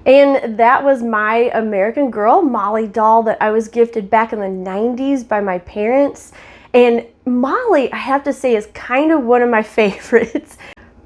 And that was my American Girl Molly doll that I was gifted back in the 90s by my parents. And Molly, I have to say, is kind of one of my favorites.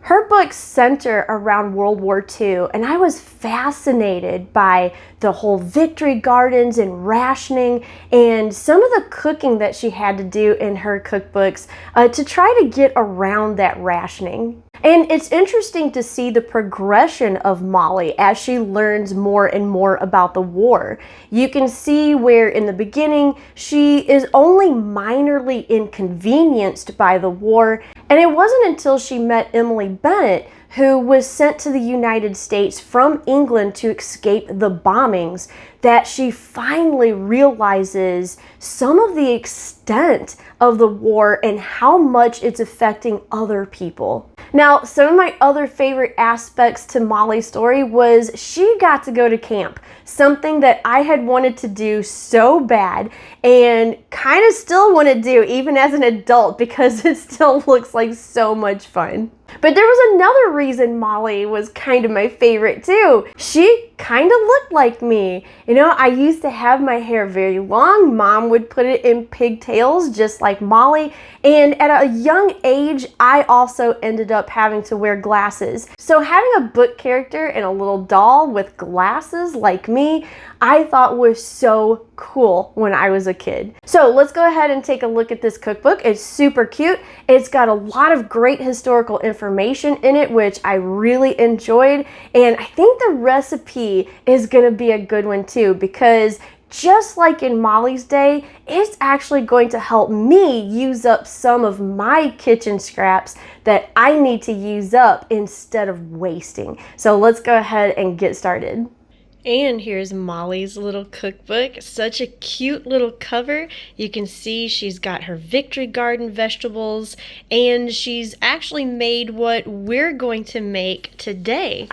Her books center around World War II, and I was fascinated by the whole victory gardens and rationing and some of the cooking that she had to do in her cookbooks to try to get around that rationing. And it's interesting to see the progression of Molly as she learns more and more about the war. You can see where in the beginning she is only minorly inconvenienced by the war, and it wasn't until she met Emily Bennett, who was sent to the United States from England to escape the bombings, that she finally realizes some of the extent of the war and how much it's affecting other people. Now, some of my other favorite aspects to Molly's story was she got to go to camp, something that I had wanted to do so bad and kind of still want to do even as an adult because it still looks like so much fun. But there was another reason Molly was kind of my favorite too. She kind of looked like me. You know, I used to have my hair very long. Mom would put it in pigtails just like Molly. And at a young age, I also ended up having to wear glasses. So having a book character and a little doll with glasses like me, I thought was so cool when I was a kid. So let's go ahead and take a look at this cookbook. It's super cute. It's got a lot of great historical information in it, which I really enjoyed. And I think the recipe is gonna be a good one too, because just like in Molly's day, it's actually going to help me use up some of my kitchen scraps that I need to use up instead of wasting. So let's go ahead and get started. And here's Molly's little cookbook. Such a cute little cover. You can see she's got her Victory Garden vegetables, and she's actually made what we're going to make today.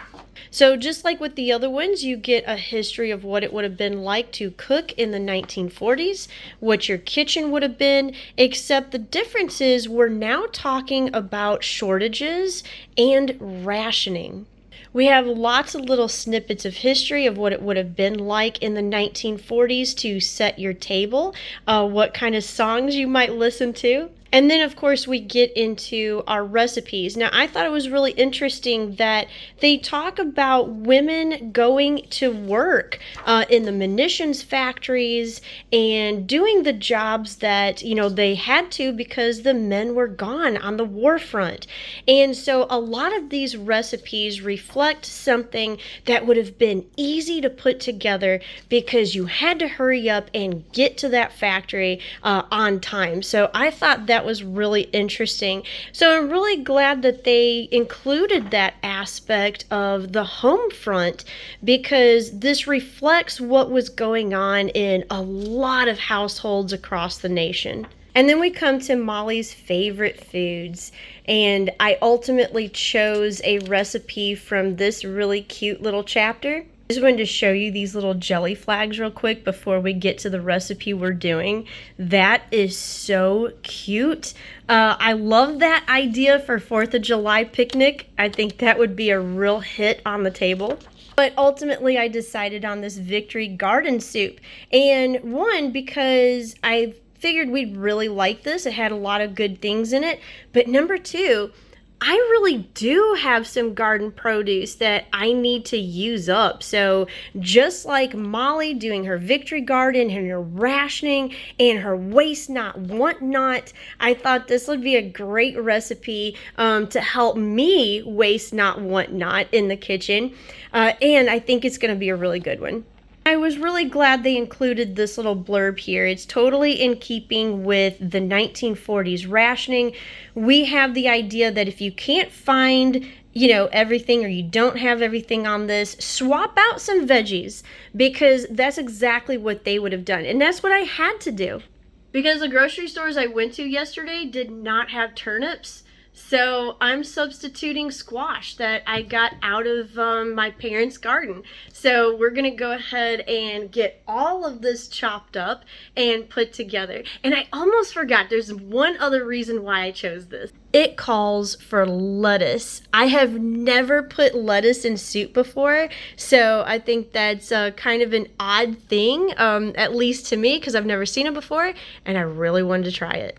So just like with the other ones, you get a history of what it would have been like to cook in the 1940s, what your kitchen would have been, except the difference is we're now talking about shortages and rationing. We have lots of little snippets of history of what it would have been like in the 1940s to set your table, what kind of songs you might listen to. And then, of course, we get into our recipes. Now, I thought it was really interesting that they talk about women going to work in the munitions factories and doing the jobs that, you know, they had to because the men were gone on the war front. And so a lot of these recipes reflect something that would have been easy to put together because you had to hurry up and get to that factory on time. So I thought that was really interesting. So I'm really glad that they included that aspect of the home front because this reflects what was going on in a lot of households across the nation. And then we come to Molly's favorite foods. And I ultimately chose a recipe from this really cute little chapter. I just wanted to show you these little jelly flags real quick before we get to the recipe we're doing. That is so cute. I love that idea for 4th of July picnic. I think that would be a real hit on the table. But ultimately, I decided on this Victory Garden soup. And one, because I figured we'd really like this. It had a lot of good things in it. But number two, I really do have some garden produce that I need to use up. So just like Molly doing her Victory Garden and her rationing and her waste not, want not, I thought this would be a great recipe to help me waste not, want not in the kitchen. And I think it's going to be a really good one. I was really glad they included this little blurb here. It's totally in keeping with the 1940s rationing. We have the idea that if you can't find, you know, everything or you don't have everything on this, swap out some veggies because that's exactly what they would have done. And that's what I had to do because the grocery stores I went to yesterday did not have turnips. So I'm substituting squash that I got out of my parents' garden. So we're gonna go ahead and get all of this chopped up and put together. And I almost forgot, there's one other reason why I chose this. It calls for lettuce. I have never put lettuce in soup before, so I think that's kind of an odd thing, at least to me, because I've never seen it before, and I really wanted to try it.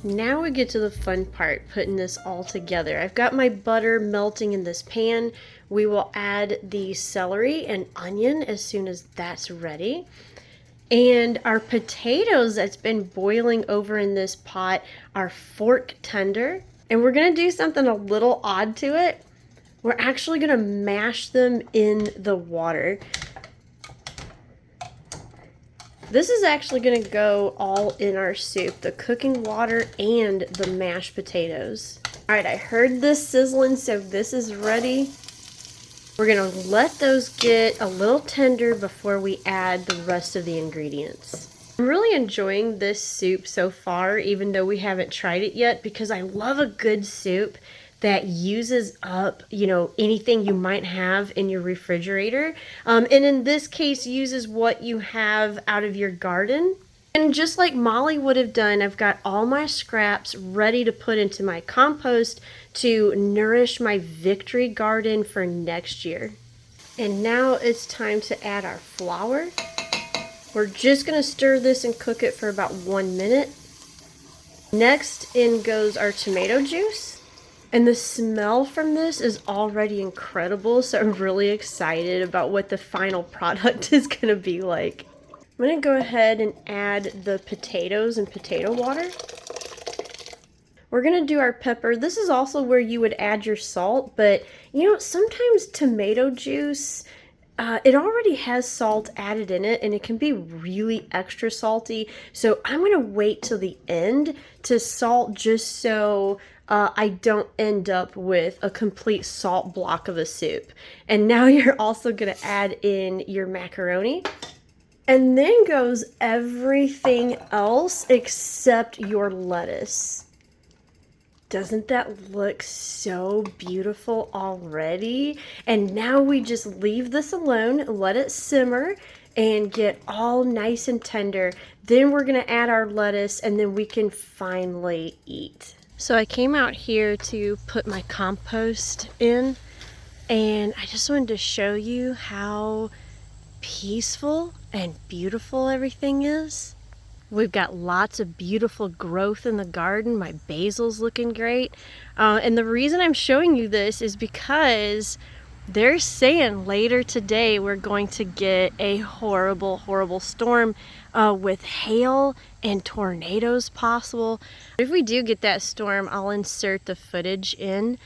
Now we get to the fun part, putting this all together. I've got my butter melting in this pan. We will add the celery and onion as soon as that's ready. And our potatoes that's been boiling over in this pot are fork tender. And we're gonna do something a little odd to it. We're actually gonna mash them in the water. This is actually going to go all in our soup, the cooking water and the mashed potatoes. All right, I heard this sizzling, so this is ready. We're going to let those get a little tender before we add the rest of the ingredients. I'm really enjoying this soup so far, even though we haven't tried it yet, because I love a good soup that uses up, anything you might have in your refrigerator. And in this case, uses what you have out of your garden. And just like Molly would have done, I've got all my scraps ready to put into my compost to nourish my victory garden for next year. And now it's time to add our flour. We're just gonna stir this and cook it for about 1 minute. Next in goes our tomato juice. And the smell from this is already incredible, so I'm really excited about what the final product is going to be like. I'm going to go ahead and add the potatoes and potato water. We're going to do our pepper. This is also where you would add your salt, but sometimes tomato juice, it already has salt added in it, and it can be really extra salty. So I'm going to wait till the end to salt just so I don't end up with a complete salt block of a soup. And now you're also going to add in your macaroni. And then goes everything else except your lettuce. Doesn't that look so beautiful already? And now we just leave this alone, let it simmer and get all nice and tender. Then we're gonna add our lettuce and then we can finally eat. So I came out here to put my compost in, and I just wanted to show you how peaceful and beautiful everything is. We've got lots of beautiful growth in the garden. My basil's looking great. And the reason I'm showing you this is because they're saying later today we're going to get a horrible, horrible storm with hail and tornadoes possible. If we do get that storm, I'll insert the footage in.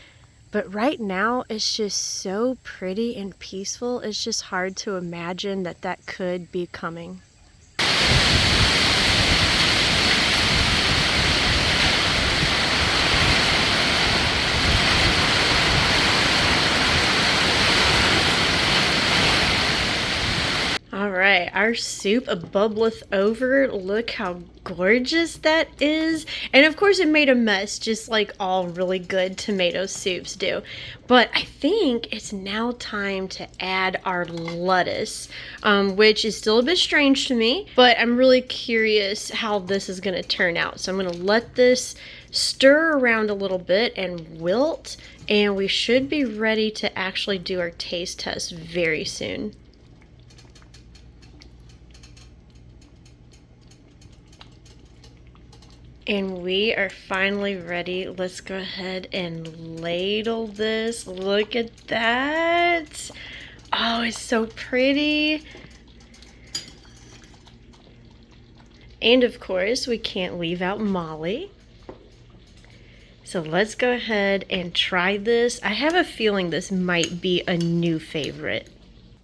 But right now, it's just so pretty and peaceful. It's just hard to imagine that that could be coming. right, our soup bubbleth over. Look how gorgeous that is. And of course it made a mess, just like all really good tomato soups do. But I think it's now time to add our lettuce, which is still a bit strange to me, but I'm really curious how this is gonna turn out. So I'm gonna let this stir around a little bit and wilt, and we should be ready to actually do our taste test very soon. And we are finally ready. Let's go ahead and ladle this. Look at that. Oh, it's so pretty. And of course, we can't leave out Molly. So let's go ahead and try this. I have a feeling this might be a new favorite.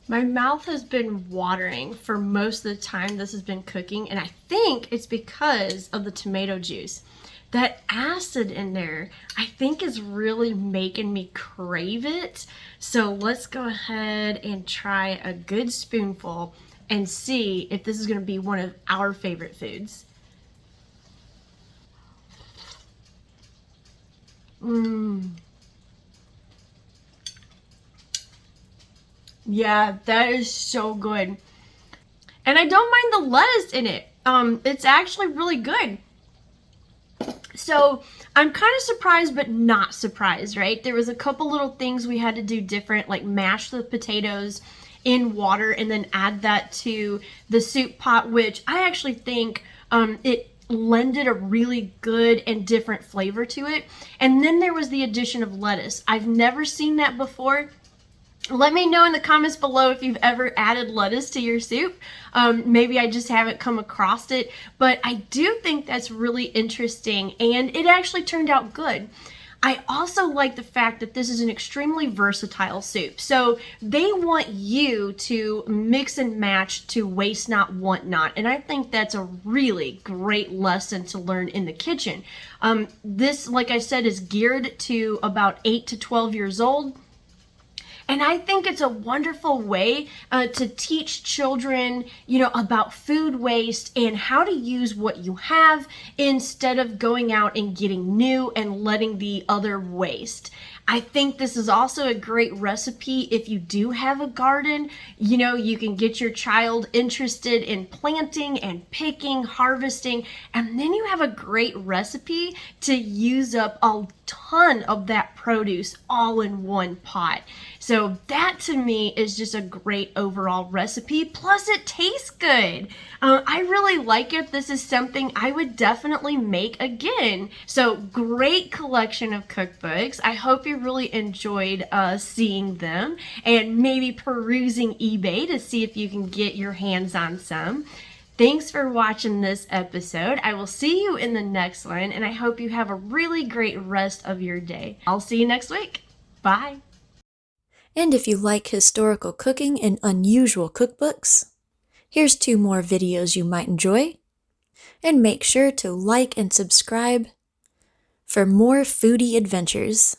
My mouth has been watering for most of the time this has been cooking, and I think it's because of the tomato juice. That acid in there, I think, is really making me crave it. So let's go ahead and try a good spoonful and see if this is going to be one of our favorite foods. Yeah, that is so good. And I don't mind the lettuce in it. It's actually really good. So I'm kind of surprised, but not surprised, right? There was a couple little things we had to do different, like mash the potatoes in water and then add that to the soup pot, which I actually think it lended a really good and different flavor to it. And then there was the addition of lettuce. I've never seen that before. Let me know in the comments below if you've ever added lettuce to your soup. Maybe I just haven't come across it, but I do think that's really interesting, and it actually turned out good. I also like the fact that this is an extremely versatile soup. So they want you to mix and match to waste not, want not. And I think that's a really great lesson to learn in the kitchen. This, like I said, is geared to about 8 to 12 years old. And I think it's a wonderful way to teach children, about food waste and how to use what you have instead of going out and getting new and letting the other waste. I think this is also a great recipe if you do have a garden. You can get your child interested in planting and picking, harvesting, and then you have a great recipe to use up a ton of that produce all in one pot. So that to me is just a great overall recipe. Plus it tastes good. I really like it. This is something I would definitely make again. So great collection of cookbooks. I hope you really enjoyed seeing them and maybe perusing eBay to see if you can get your hands on some. Thanks for watching this episode. I will see you in the next one, and I hope you have a really great rest of your day. I'll see you next week. Bye. And if you like historical cooking and unusual cookbooks, here's 2 more videos you might enjoy. And make sure to like and subscribe for more foodie adventures.